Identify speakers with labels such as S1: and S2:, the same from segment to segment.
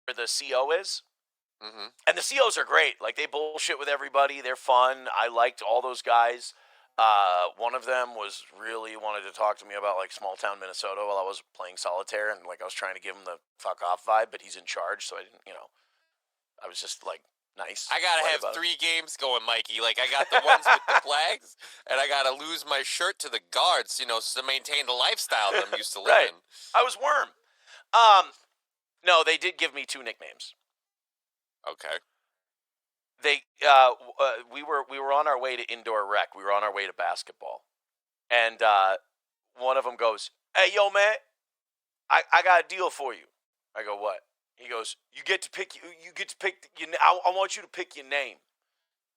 S1: the CO is.
S2: Mm-hmm.
S1: And the COs are great. Like, they bullshit with everybody. They're fun. I liked all those guys. One of them was really wanted to talk to me about, like, small town Minnesota while I was playing solitaire. And, like, I was trying to give him the fuck off vibe, but he's in charge. So I didn't, I was just, like, nice.
S2: I got to have 3 games going, Mikey. Like, I got the ones with the flags, and I got to lose my shirt to the guards, to maintain the lifestyle that I'm used to living.
S1: Right. I was Worm. No, they did give me 2 nicknames.
S2: Okay.
S1: We were on our way to indoor rec. We were on our way to basketball, and one of them goes, "Hey, yo, man, I got a deal for you." I go, "What?" He goes, "You get to pick. You get to pick. I want you to pick your name."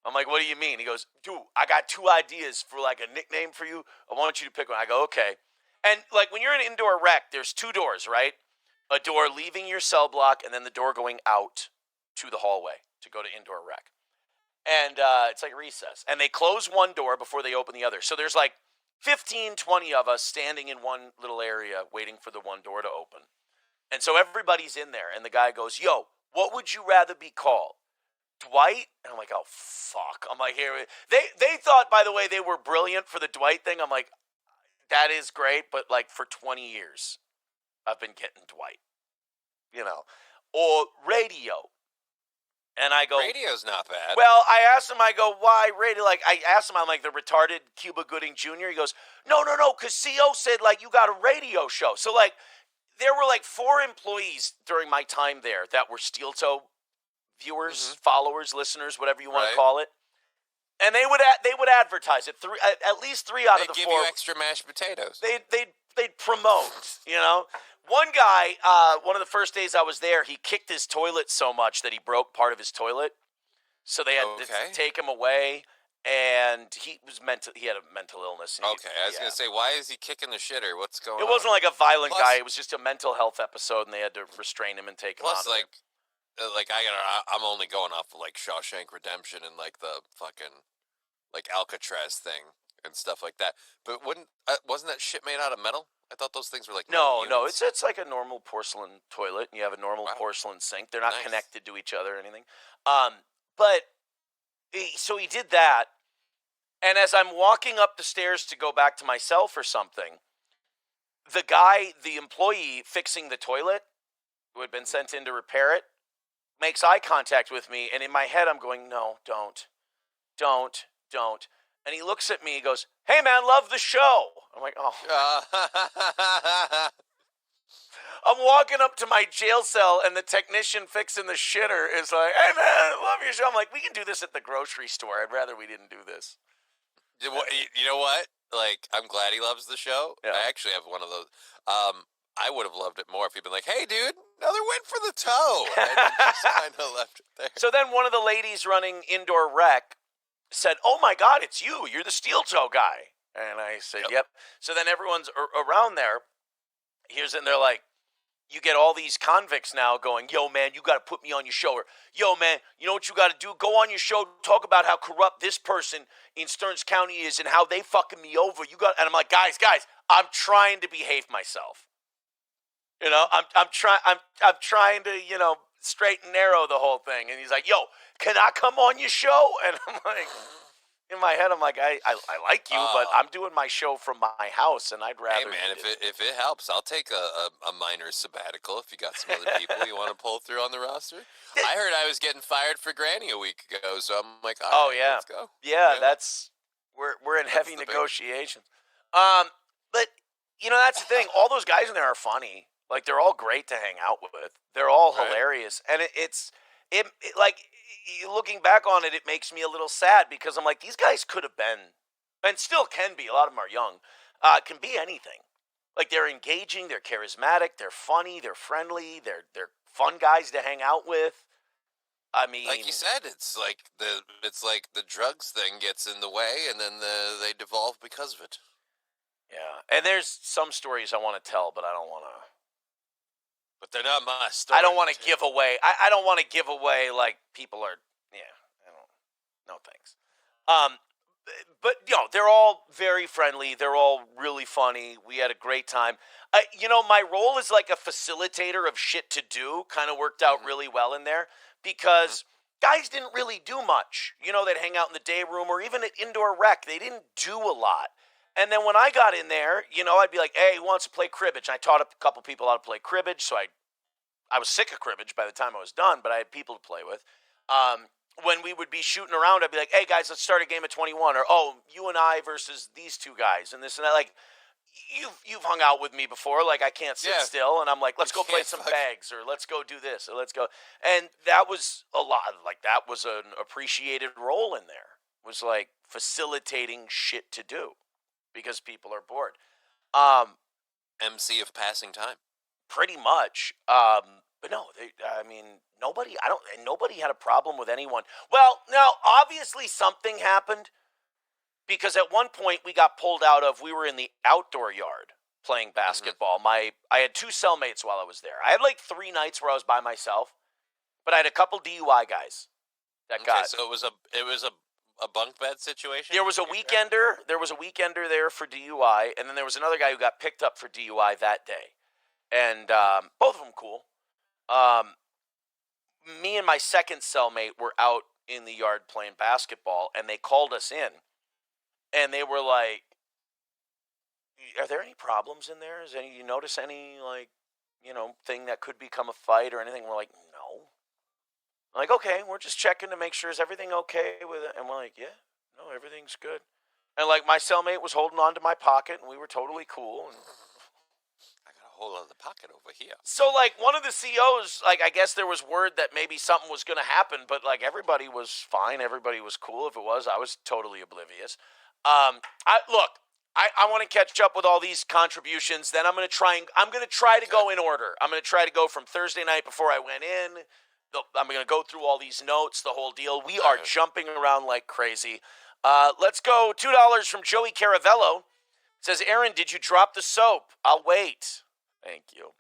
S1: I'm like, "What do you mean?" He goes, "Dude, I got 2 ideas for, like, a nickname for you. I want you to pick one." I go, "Okay." And, like, when you're in indoor rec, there's 2 doors, right? A door leaving your cell block, and then the door going out to the hallway to go to indoor rec. And it's like a recess. And they close one door before they open the other. So there's like 15, 20 of us standing in one little area waiting for the one door to open. And so everybody's in there. And the guy goes, "Yo, what would you rather be called? Dwight?" And I'm like, "Oh, fuck." I'm like, here. They thought, by the way, they were brilliant for the Dwight thing. I'm like, that is great. But, like, for 20 years, I've been getting Dwight. Or Radio. And I go,
S2: Radio's not bad.
S1: Well, I asked him, I go, "Why radio?" Like, I asked him, I'm like, the retarded Cuba Gooding Jr. He goes, no, because CO said, like, you got a radio show. So, like, there were, like, 4 employees during my time there that were Steel Toe viewers, followers, listeners, whatever you want to call it. And they would advertise it. At least 3 out of the 4.
S2: They'd give you extra mashed potatoes.
S1: They'd promote, One guy, one of the first days I was there, he kicked his toilet so much that he broke part of his toilet. So they had to take him away, and he had a mental illness.
S2: I was going to say, why is he kicking the shitter? What's going on?
S1: It wasn't like a violent guy. It was just a mental health episode, and they had to restrain him and take him out of it.
S2: I'm only going off of, like, Shawshank Redemption and, like, the fucking, like, Alcatraz thing and stuff like that. But wasn't that shit made out of metal? I thought those things were like
S1: no, it's like a normal porcelain toilet, and you have a normal porcelain sink. They're not connected to each other or anything. So he did that, and as I'm walking up the stairs to go back to my cell for something, the employee fixing the toilet, who had been sent in to repair it, makes eye contact with me, and in my head I'm going, "No, don't. And he looks at me, he goes, "Hey, man, love the show." I'm like, oh. I'm walking up to my jail cell, and the technician fixing the shitter is like, "Hey, man, love your show." I'm like, we can do this at the grocery store. I'd rather we didn't do this.
S2: You know what? Like, I'm glad he loves the show. Yeah. I actually have one of those. I would have loved it more if he'd been like, "Hey, dude, another win for the toe." And just kind of left it there.
S1: So then one of the ladies running indoor rec said, "Oh, my God, it's you. You're the Steel Toe guy." And I said, yep. So then everyone's around there. And they're like, you get all these convicts now going, "Yo, man, you got to put me on your show." Or, "Yo, man, you know what you got to do? Go on your show, talk about how corrupt this person in Stearns County is and how they fucking me over. And I'm like, guys, I'm trying to behave myself. I'm trying to, straight and narrow the whole thing. And he's like, "Yo, can I come on your show?" And I'm like, in my head, I'm like, I like you, but I'm doing my show from my house, and I'd rather.
S2: Hey, man, if it helps, I'll take a minor sabbatical if you got some other people you want to pull through on the roster. I heard I was getting fired for Granny a week ago, so I'm like, all right, let's go.
S1: Yeah, we're in heavy negotiations. But that's the thing. All those guys in there are funny. Like, they're all great to hang out with. They're all hilarious, and it's looking back on it, it makes me a little sad because I'm like, these guys could have been, and still can be, a lot of them are young, can be anything. Like, they're engaging, they're charismatic, they're funny, they're friendly, they're fun guys to hang out with. I mean,
S2: like you said, it's like the drugs thing gets in the way, and then they devolve because of it.
S1: Yeah, and there's some stories I want to tell, but I don't want to.
S2: But they're not my stories.
S1: I don't want to give away. I don't want to give away, like, people are. Yeah, no thanks. but they're all very friendly. They're all really funny. We had a great time. My role as like a facilitator of shit to do kind of worked out really well in there because guys didn't really do much. They'd hang out in the day room or even at indoor rec. They didn't do a lot. And then when I got in there, I'd be like, hey, who wants to play cribbage? And I taught a couple people how to play cribbage, so I was sick of cribbage by the time I was done, but I had people to play with. When we would be shooting around, I'd be like, hey, guys, let's start a game of 21. Or, oh, you and I versus these two guys and this and that. Like, you've hung out with me before. Like, I can't sit still. And I'm like, let's go play some bags or let's go do this or let's go. And that was a lot. Like, that was an appreciated role in there. It was like facilitating shit to do because people are bored.
S2: MC of passing time.
S1: Pretty much. But no, nobody had a problem with anyone. Well, now, obviously something happened because at one point we got pulled out of, we were in the outdoor yard playing basketball. I had 2 cellmates while I was there. I had like 3 nights where I was by myself, but I had a couple DUI guys that got.
S2: So it was a bunk bed situation?
S1: There was a weekender. There was a weekender there for DUI, and then there was another guy who got picked up for DUI that day. And both of them cool. Me and my second cellmate were out in the yard playing basketball, and they called us in, and they were like, "Are there any problems in there? You notice any thing that could become a fight or anything?" We're like, "No." I'm like, "Okay, we're just checking to make sure is everything okay with it," and we're like, "Yeah, no, everything's good." And like my cellmate was holding on to my pocket, and we were totally cool. And
S2: whole other pocket over here.
S1: So, like, one of the COs, like, I guess there was word that maybe something was going to happen, but, like, everybody was fine. Everybody was cool. If it was, I was totally oblivious. I want to catch up with all these contributions. Then I'm going to try to go in order. I'm going to try to go from Thursday night before I went in. I'm going to go through all these notes, the whole deal. We are jumping around like crazy. Let's go. $2 from Joey Caravello. Says, Aaron, did you drop the soap? I'll wait. Thank you.